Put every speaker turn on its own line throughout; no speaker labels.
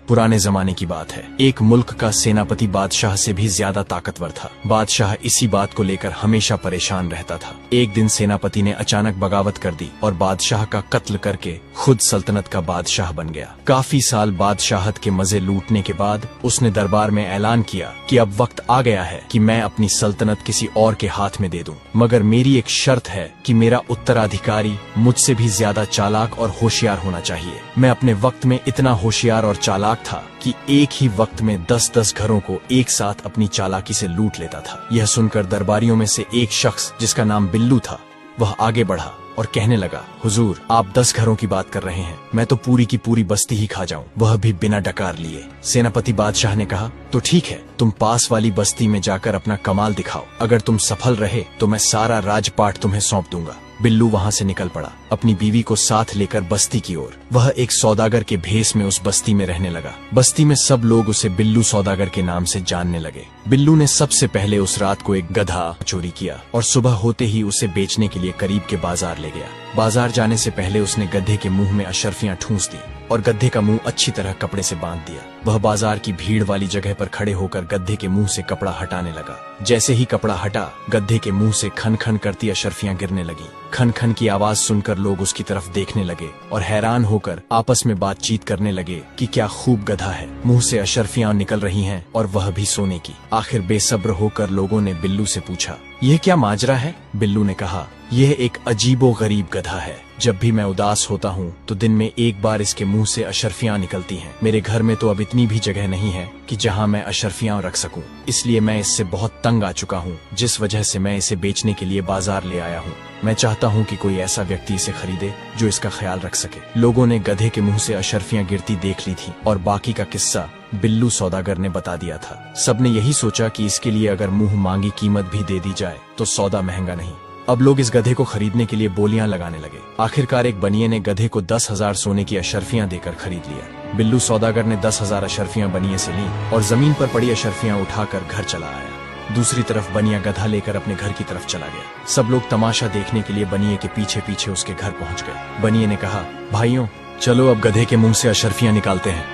पुराने जमाने की बात है। एक मुल्क का सेनापति बादशाह से भी ज्यादा ताकतवर था। बादशाह इसी बात को लेकर हमेशा परेशान रहता था। एक दिन सेनापति ने अचानक बगावत कर दी और बादशाह का कत्ल करके खुद सल्तनत का बादशाह बन गया। काफी साल बादशाहत के मजे लूटने के बाद उसने दरबार में ऐलान किया कि अब वक्त आ गया है कि मैं अपनी सल्तनत किसी और के हाथ में दे दूं, मगर मेरी एक शर्त है कि मेरा उत्तराधिकारी मुझसे भी ज्यादा चालाक और होशियार होना चाहिए। मैं अपने वक्त में इतना होशियार और चालाक था कि एक ही वक्त में 10-10 घरों को एक साथ अपनी चालाकी से लूट लेता था। यह सुनकर दरबारियों में से एक शख्स जिसका नाम बिल्लू था, वह आगे बढ़ा और कहने लगा, हुजूर, आप 10 घरों की बात कर रहे हैं, मैं तो पूरी की पूरी बस्ती ही खा जाऊं, वह भी बिना डकार लिए। सेनापति बादशाह ने कहा, तो ठीक है, तुम पास वाली बस्ती में जाकर अपना कमाल दिखाओ। अगर तुम सफल रहे तो मैं सारा राजपाट तुम्हें सौंप दूंगा। बिल्लू वहां से निकल पड़ा, अपनी बीवी को साथ लेकर बस्ती की ओर। वह एक सौदागर के भेष में उस बस्ती में रहने लगा। बस्ती में सब लोग उसे बिल्लू सौदागर के नाम से जानने लगे। बिल्लू ने सबसे पहले उस रात को एक गधा चोरी किया और सुबह होते ही उसे बेचने के लिए करीब के बाजार ले गया। बाजार जाने से पहले उसने गधे के मुंह में अशर्फियां ठूंस दी और गधे का मुंह अच्छी तरह कपड़े से बांध दिया। वह बाजार की भीड़ वाली जगह पर खड़े होकर गधे के मुंह से कपड़ा हटाने लगा। जैसे ही कपड़ा हटा, गधे के मुंह से खन खन करती अशर्फियां गिरने लगी। खन खन की आवाज सुनकर लोग उसकी तरफ देखने लगे और हैरान होकर आपस में बातचीत करने लगे कि क्या खूब गधा है, मुंह से अशर्फियां निकल रही हैं और वह भी सोने की। आखिर बेसब्र होकर लोगों ने बिल्लू से पूछा, यह क्या माजरा है? बिल्लू ने कहा, यह एक अजीबो गरीब गधा है। जब भी मैं उदास होता हूँ तो दिन में एक बार इसके मुंह से अशर्फियां निकलती हैं। मेरे घर में तो अब इतनी भी जगह नहीं है कि जहाँ मैं अशर्फियां रख सकूं, इसलिए मैं इससे बहुत तंग आ चुका हूँ, जिस वजह से मैं इसे बेचने के लिए बाजार ले आया हूँ। मैं चाहता हूँ कि कोई ऐसा व्यक्ति इसे खरीदे जो इसका ख्याल रख सके। लोगों ने गधे के मुंह से अशर्फियां गिरती देख ली थी और बाकी का किस्सा बिल्लू सौदागर ने बता दिया था। सबने यही सोचा कि इसके लिए अगर मुंह मांगी कीमत भी दे दी जाए तो सौदा महंगा नहीं। अब लोग इस गधे को खरीदने के लिए बोलियां लगाने लगे। आखिरकार एक बनिए ने गधे को 10,000 सोने की अशर्फियां देकर खरीद लिया। बिल्लू सौदागर ने 10,000 अशर्फियां बनिए से ली और जमीन पर पड़ी अशर्फियां उठाकर घर चला आया। दूसरी तरफ बनिया गधा लेकर अपने घर की तरफ चला गया। सब लोग तमाशा देखने के लिए बनिए के पीछे पीछे उसके घर पहुंच गए। बनिए ने कहा, भाइयों, चलो अब गधे के मुंह से अशर्फियां निकालते हैं।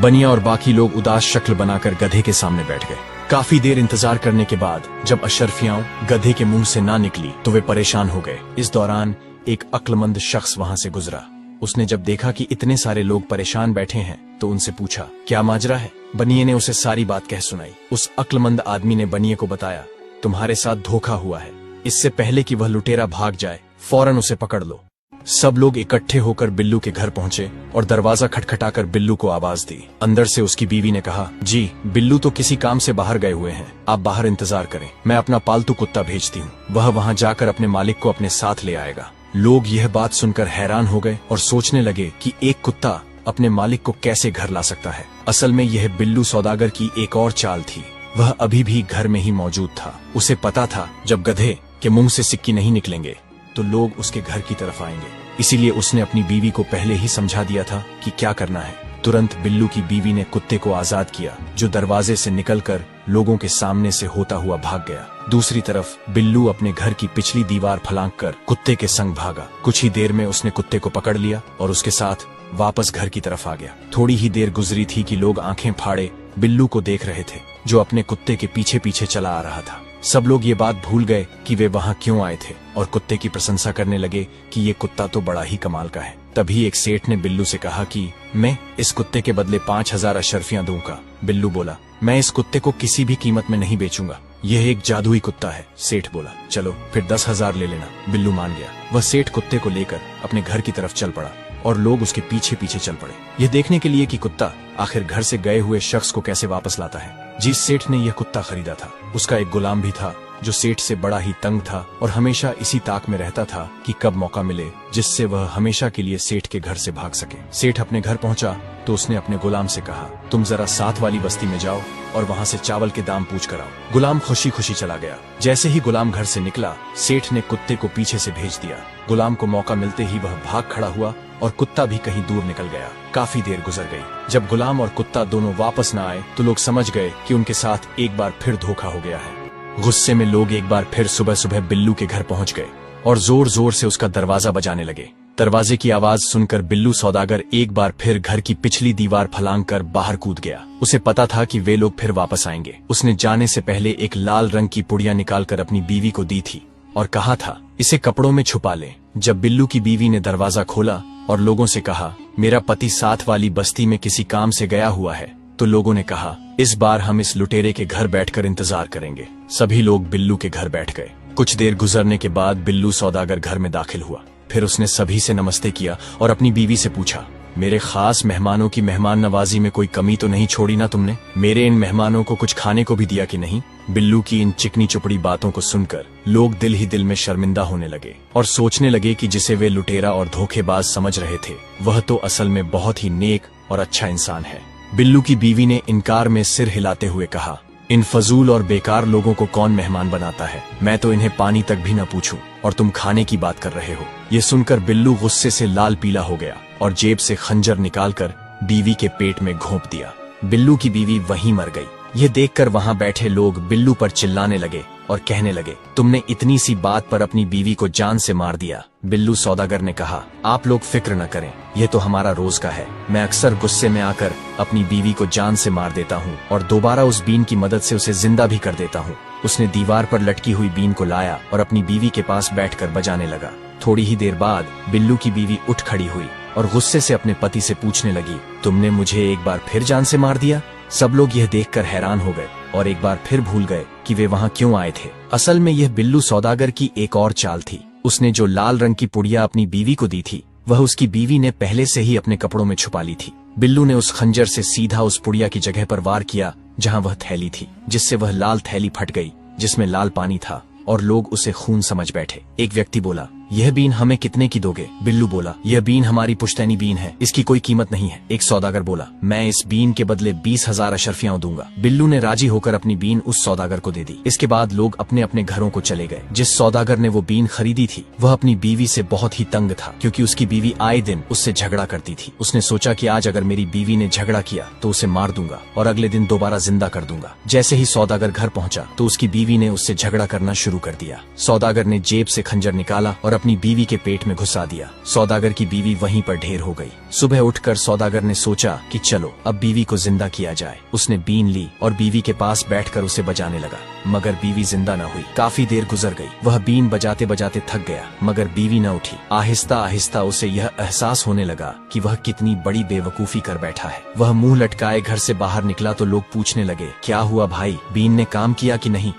बनिया और बाकी लोग उदास शक्ल बनाकर गधे के सामने बैठ गए। काफी देर इंतजार करने के बाद जब अशर्फियां गधे के मुंह से ना निकली तो वे परेशान हो गए। इस दौरान एक अक्लमंद शख्स वहां से गुजरा। उसने जब देखा कि इतने सारे लोग परेशान बैठे हैं तो उनसे पूछा, क्या माजरा है? बनिए ने उसे सारी बात कह सुनाई। उस अक्लमंद आदमी ने बनिए को बताया, तुम्हारे साथ धोखा हुआ है। इससे पहले कि वह लुटेरा भाग जाए, फौरन उसे पकड़ लो। सब लोग इकट्ठे होकर बिल्लू के घर पहुंचे और दरवाजा खटखटाकर बिल्लू को आवाज दी। अंदर से उसकी बीवी ने कहा, जी, बिल्लू तो किसी काम से बाहर गए हुए हैं, आप बाहर इंतजार करें, मैं अपना पालतू कुत्ता भेजती हूँ, वह वहाँ जाकर अपने मालिक को अपने साथ ले आएगा। लोग यह बात सुनकर हैरान हो गए और सोचने लगे कि एक कुत्ता अपने मालिक को कैसे घर ला सकता है। असल में यह बिल्लू सौदागर की एक और चाल थी। वह अभी भी घर में ही मौजूद था। उसे पता था जब गधे के मुंह से सिक्के नहीं निकलेंगे तो लोग उसके घर की तरफ आएंगे। इसीलिए उसने अपनी बीवी को पहले ही समझा दिया था कि क्या करना है। तुरंत बिल्लू की बीवी ने कुत्ते को आजाद किया, जो दरवाजे से निकलकर लोगों के सामने से होता हुआ भाग गया। दूसरी तरफ बिल्लू अपने घर की पिछली दीवार फलांगकर कुत्ते के संग भागा। कुछ ही देर में उसने कुत्ते को पकड़ लिया और उसके साथ वापस घर की तरफ आ गया। थोड़ी ही देर गुजरी थी कि लोग आंखें फाड़े बिल्लू को देख रहे थे, जो अपने कुत्ते के पीछे पीछे चला आ रहा था। सब लोग ये बात भूल गए कि वे वहाँ क्यों आए थे और कुत्ते की प्रशंसा करने लगे कि ये कुत्ता तो बड़ा ही कमाल का है। तभी एक सेठ ने बिल्लू से कहा कि मैं इस कुत्ते के बदले 5,000 अशर्फियां दूंगा। बिल्लू बोला, मैं इस कुत्ते को किसी भी कीमत में नहीं बेचूंगा, यह एक जादुई कुत्ता है। सेठ बोला, चलो फिर 10,000 ले लेना। बिल्लू मान गया। वह सेठ कुत्ते को लेकर अपने घर की तरफ चल पड़ा और लोग उसके पीछे पीछे चल पड़े, यह देखने के लिए कि कुत्ता आखिर घर से गए हुए शख्स को कैसे वापस लाता है। जिस सेठ ने यह कुत्ता खरीदा था, उसका एक गुलाम भी था जो सेठ से बड़ा ही तंग था और हमेशा इसी ताक में रहता था कि कब मौका मिले जिससे वह हमेशा के लिए सेठ के घर से भाग सके। सेठ अपने घर पहुंचा तो उसने अपने गुलाम से कहा, तुम जरा साथ वाली बस्ती में जाओ और वहां से चावल के दाम पूछ कर आओ। गुलाम खुशी खुशी चला गया। जैसे ही गुलाम घर से निकला, सेठ ने कुत्ते को पीछे से भेज दिया। गुलाम को मौका मिलते ही वह भाग खड़ा हुआ और कुत्ता भी कहीं दूर निकल गया। काफी देर गुजर गई। जब गुलाम और कुत्ता दोनों वापस न आए तो लोग समझ गए कि उनके साथ एक बार फिर धोखा हो गया है। गुस्से में लोग एक बार फिर सुबह सुबह बिल्लू के घर पहुंच गए और जोर जोर से उसका दरवाजा बजाने लगे। दरवाजे की आवाज सुनकर बिल्लू सौदागर एक बार फिर घर की पिछली दीवार फलांग कर बाहर कूद गया। उसे पता था कि वे लोग फिर वापस आएंगे। उसने जाने से पहले एक लाल रंग की पुड़िया निकालकर अपनी बीवी को दी थी और कहा था, इसे कपड़ों में छुपा ले। जब बिल्लू की बीवी ने दरवाजा खोला और लोगों से कहा, मेरा पति साथ वाली बस्ती में किसी काम से गया हुआ है, तो लोगों ने कहा, इस बार हम इस लुटेरे के घर बैठकर इंतजार करेंगे। सभी लोग बिल्लू के घर बैठ गए। कुछ देर गुजरने के बाद बिल्लू सौदागर घर में दाखिल हुआ। फिर उसने सभी से नमस्ते किया और अपनी बीवी से पूछा, मेरे खास मेहमानों की मेहमान नवाजी में कोई कमी तो नहीं छोड़ी ना तुमने? मेरे इन मेहमानों को कुछ खाने को भी दिया कि नहीं? बिल्लू की इन चिकनी चुपड़ी बातों को सुनकर लोग दिल ही दिल में शर्मिंदा होने लगे और सोचने लगे कि जिसे वे लुटेरा और धोखेबाज समझ रहे थे, वह तो असल में बहुत ही नेक और अच्छा इंसान है। बिल्लू की बीवी ने इनकार में सिर हिलाते हुए कहा, इन फजूल और बेकार लोगों को कौन मेहमान बनाता है? मैं तो इन्हें पानी तक भी न पूछूं और तुम खाने की बात कर रहे हो। ये सुनकर बिल्लू गुस्से से लाल पीला हो गया और जेब से खंजर निकालकर बीवी के पेट में घोंप दिया। बिल्लू की बीवी वहीं मर गई। यह देखकर वहां बैठे लोग बिल्लू पर चिल्लाने लगे और कहने लगे, तुमने इतनी सी बात पर अपनी बीवी को जान से मार दिया। बिल्लू सौदागर ने कहा, आप लोग फिक्र न करें, यह तो हमारा रोज का है। मैं अक्सर गुस्से में आकर अपनी बीवी को जान से मार देता हूँ और दोबारा उस बीन की मदद से उसे जिंदा भी कर देता हूँ। उसने दीवार पर लटकी हुई बीन को लाया और अपनी बीवी के पास बैठकर बजाने लगा। थोड़ी ही देर बाद बिल्लू की बीवी उठ खड़ी हुई और गुस्से से अपने पति से पूछने लगी, तुमने मुझे एक बार फिर जान से मार दिया? सब लोग यह देखकर हैरान हो गए और एक बार फिर भूल गए कि वे वहां क्यों आए थे। असल में यह बिल्लू सौदागर की एक और चाल थी। उसने जो लाल रंग की पुड़िया अपनी बीवी को दी थी, वह उसकी बीवी ने पहले से ही अपने कपड़ों में छुपा ली थी। बिल्लू ने उस खंजर से सीधा उस पुड़िया की जगह पर वार किया जहां वह थैली थी, जिससे वह लाल थैली फट गई जिसमें लाल पानी था और लोग उसे खून समझ बैठे। एक व्यक्ति बोला, यह बीन हमें कितने की दोगे? बिल्लू बोला, यह बीन हमारी पुश्तैनी बीन है, इसकी कोई कीमत नहीं है। एक सौदागर बोला, मैं इस बीन के बदले 20,000 अशरफियां दूंगा। बिल्लू ने राजी होकर अपनी बीन उस सौदागर को दे दी। इसके बाद लोग अपने अपने घरों को चले गए। जिस सौदागर ने वो बीन खरीदी थी, वह अपनी बीवी से बहुत ही तंग था, क्योंकि उसकी बीवी आए दिन उससे झगड़ा करती थी। उसने सोचा कि आज अगर मेरी बीवी ने झगड़ा किया तो उसे मार दूंगा और अगले दिन दोबारा जिंदा कर दूंगा। जैसे ही सौदागर घर पहुंचा तो उसकी बीवी ने उससे झगड़ा करना शुरू कर दिया। सौदागर ने जेब से खंजर निकाला और अपनी बीवी के पेट में घुसा दिया। सौदागर की बीवी वहीं पर ढेर हो गई। सुबह उठकर सौदागर ने सोचा कि चलो अब बीवी को जिंदा किया जाए। उसने बीन ली और बीवी के पास बैठकर उसे बजाने लगा, मगर बीवी जिंदा न हुई। काफी देर गुजर गई। वह बीन बजाते बजाते थक गया, मगर बीवी न उठी। आहिस्ता आहिस्ता उसे यह एहसास होने लगा कि वह कितनी बड़ी बेवकूफी कर बैठा है। वह मुंह लटकाए घर से बाहर निकला तो लोग पूछने लगे, क्या हुआ भाई, बीन ने काम किया कि नहीं?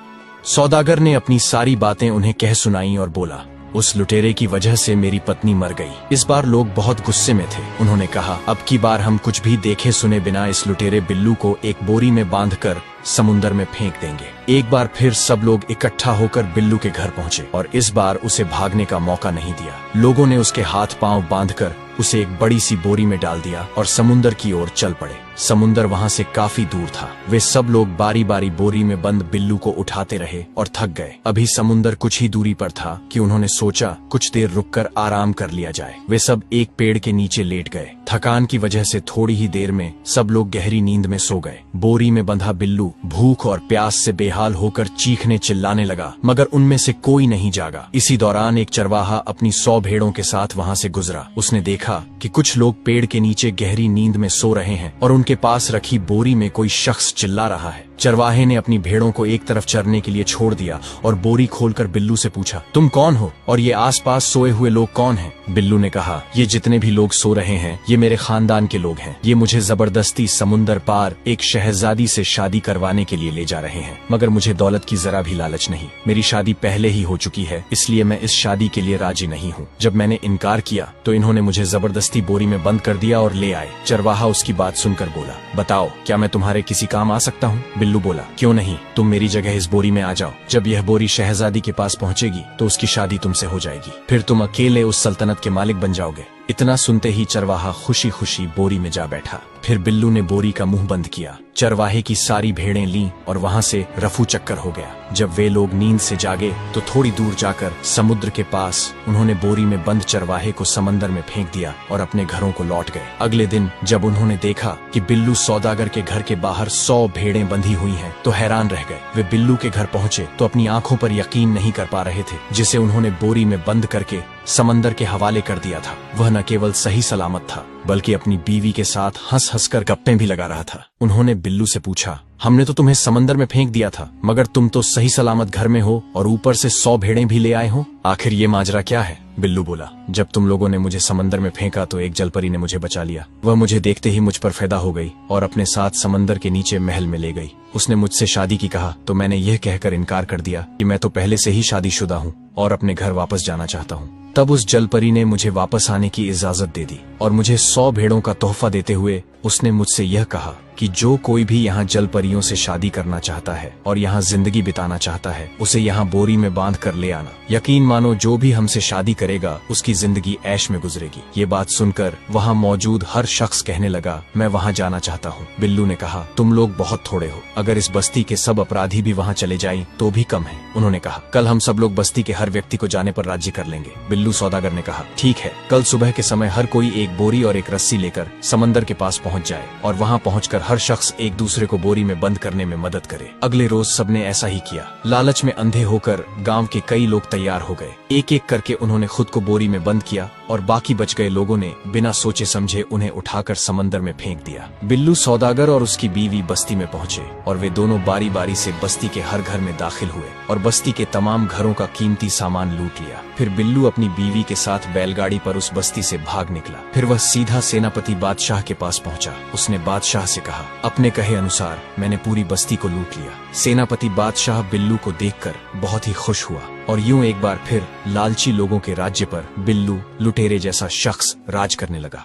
सौदागर ने अपनी सारी बातें उन्हें कह सुनाई और बोला, उस लुटेरे की वजह से मेरी पत्नी मर गई। इस बार लोग बहुत गुस्से में थे। उन्होंने कहा, अब की बार हम कुछ भी देखे सुने बिना इस लुटेरे बिल्लू को एक बोरी में बांधकर समुंदर में फेंक देंगे। एक बार फिर सब लोग इकट्ठा होकर बिल्लू के घर पहुंचे और इस बार उसे भागने का मौका नहीं दिया। लोगों ने उसके हाथ पांव बांधकर उसे एक बड़ी सी बोरी में डाल दिया और समुंदर की ओर चल पड़े। समुंदर वहां से काफी दूर था। वे सब लोग बारी बारी बोरी में बंद बिल्लू को उठाते रहे और थक गए। अभी समुंदर कुछ ही दूरी पर था कि उन्होंने सोचा कुछ देर रुककर आराम कर लिया जाए। वे सब एक पेड़ के नीचे लेट गए। थकान की वजह से थोड़ी ही देर में सब लोग गहरी नींद में सो गए। बोरी में बंधा बिल्लू भूख और प्यास से बेहाल होकर चीखने चिल्लाने लगा, मगर उनमें से कोई नहीं जागा। इसी दौरान एक चरवाहा अपनी 100 भेड़ों के साथ वहां से गुजरा। उसने देखा कि कुछ लोग पेड़ के नीचे गहरी नींद में सो रहे हैं और उनके पास रखी बोरी में कोई शख्स चिल्ला रहा है। चरवाहे ने अपनी भेड़ों को एक तरफ चरने के लिए छोड़ दिया और बोरी खोलकर बिल्लू से पूछा, तुम कौन हो और ये आसपास सोए हुए लोग कौन हैं? बिल्लू ने कहा, ये जितने भी लोग सो रहे हैं ये मेरे खानदान के लोग हैं। ये मुझे जबरदस्ती समुंदर पार एक शहजादी से शादी करवाने के लिए ले जा रहे हैं, मगर मुझे दौलत की जरा भी लालच नहीं। मेरी शादी पहले ही हो चुकी है, इसलिए मैं इस शादी के लिए राजी नहीं हूँ। जब मैंने इनकार किया तो इन्होंने मुझे जबरदस्ती बोरी में बंद कर दिया और ले आए। चरवाहा उसकी बात सुनकर बोला, बताओ क्या मैं तुम्हारे किसी काम आ सकता हूँ? बिल्लू बोला, क्यों नहीं, तुम मेरी जगह इस बोरी में आ जाओ। जब यह बोरी शहजादी के पास पहुंचेगी तो उसकी शादी तुमसे हो जाएगी, फिर तुम अकेले उस सल्तनत के मालिक बन जाओगे। इतना सुनते ही चरवाहा खुशी खुशी बोरी में जा बैठा। फिर बिल्लू ने बोरी का मुंह बंद किया। चरवाहे की सारी भेड़ें लीं और वहां से रफू चक्कर हो गया। जब वे लोग नींद से जागे तो थोड़ी दूर जाकर समुद्र के पास उन्होंने बोरी में बंद चरवाहे को समंदर में फेंक दिया और अपने घरों को लौट गए। अगले दिन जब उन्होंने देखा कि बिल्लू सौदागर के घर के बाहर 100 भेड़ें बंधी हुई हैं, तो हैरान रह गए। वे बिल्लू के घर पहुंचे तो अपनी आंखों पर यकीन नहीं कर पा रहे थे, जिसे उन्होंने बोरी में बंद करके समंदर के हवाले कर दिया था। वह न केवल सही सलामत था बल्कि अपनी बीवी के साथ हंस हंस कर गप्पे भी लगा रहा था। उन्होंने बिल्लू से पूछा, हमने तो तुम्हें समंदर में फेंक दिया था, मगर तुम तो सही सलामत घर में हो और ऊपर से 100 भेड़ें भी ले आए हो। आखिर ये माजरा क्या है? बिल्लू बोला, जब तुम लोगों ने मुझे समंदर में फेंका तो एक जलपरी ने मुझे बचा लिया। वह मुझे देखते ही मुझ पर फिदा हो गई और अपने साथ समंदर के नीचे महल में ले गई। उसने मुझसे शादी की कहा तो मैंने यह कहकर इनकार कर दिया कि मैं तो पहले से ही शादीशुदा हूँ और अपने घर वापस जाना चाहता हूँ। तब उस जलपरी ने मुझे वापस आने की इजाजत दे दी और मुझे 100 भेड़ों का तोहफा देते हुए उसने मुझसे यह कहा कि जो कोई भी यहाँ जलपरियों से शादी करना चाहता है और यहाँ जिंदगी बिताना चाहता है उसे यहाँ बोरी में बांध कर ले आना। यकीन मानो जो भी हमसे शादी करेगा उसकी जिंदगी ऐश में गुजरेगी। ये बात सुनकर वहाँ मौजूद हर शख्स कहने लगा, मैं वहाँ जाना चाहता हूँ। बिल्लू ने कहा, तुम लोग बहुत थोड़े हो, अगर इस बस्ती के सब अपराधी भी वहाँ चले जाएं तो भी कम है। उन्होंने कहा, कल हम सब लोग बस्ती के हर व्यक्ति को जाने पर राजी कर लेंगे। बिल्लू सौदागर ने कहा, ठीक है, कल सुबह के समय हर कोई एक बोरी और एक रस्सी लेकर समंदर के पास पहुँच जाए और वहाँ पहुँचकर हर शख्स एक दूसरे को बोरी में बंद करने में मदद करे। अगले रोज सबने ऐसा ही किया। लालच में अंधे होकर गांव के कई लोग तैयार हो गए। एक एक करके उन्होंने खुद को बोरी में बंद किया और बाकी बच गए लोगों ने बिना सोचे समझे उन्हें उठाकर समंदर में फेंक दिया। बिल्लू सौदागर और उसकी बीवी बस्ती में पहुंचे और वे दोनों बारी बारी से बस्ती के हर घर में दाखिल हुए और बस्ती के तमाम घरों का कीमती सामान लूट लिया। फिर बिल्लू अपनी बीवी के साथ बैलगाड़ी पर उस बस्ती से भाग निकला। फिर वह सीधा सेनापति बादशाह के पास पहुंचा। उसने बादशाह से कहा, अपने कहे अनुसार मैंने पूरी बस्ती को लूट लिया। सेनापति बादशाह बिल्लू को देखकर बहुत ही खुश हुआ और यूं एक बार फिर लालची लोगों के राज्य पर बिल्लू लुटेरे जैसा शख्स राज करने लगा।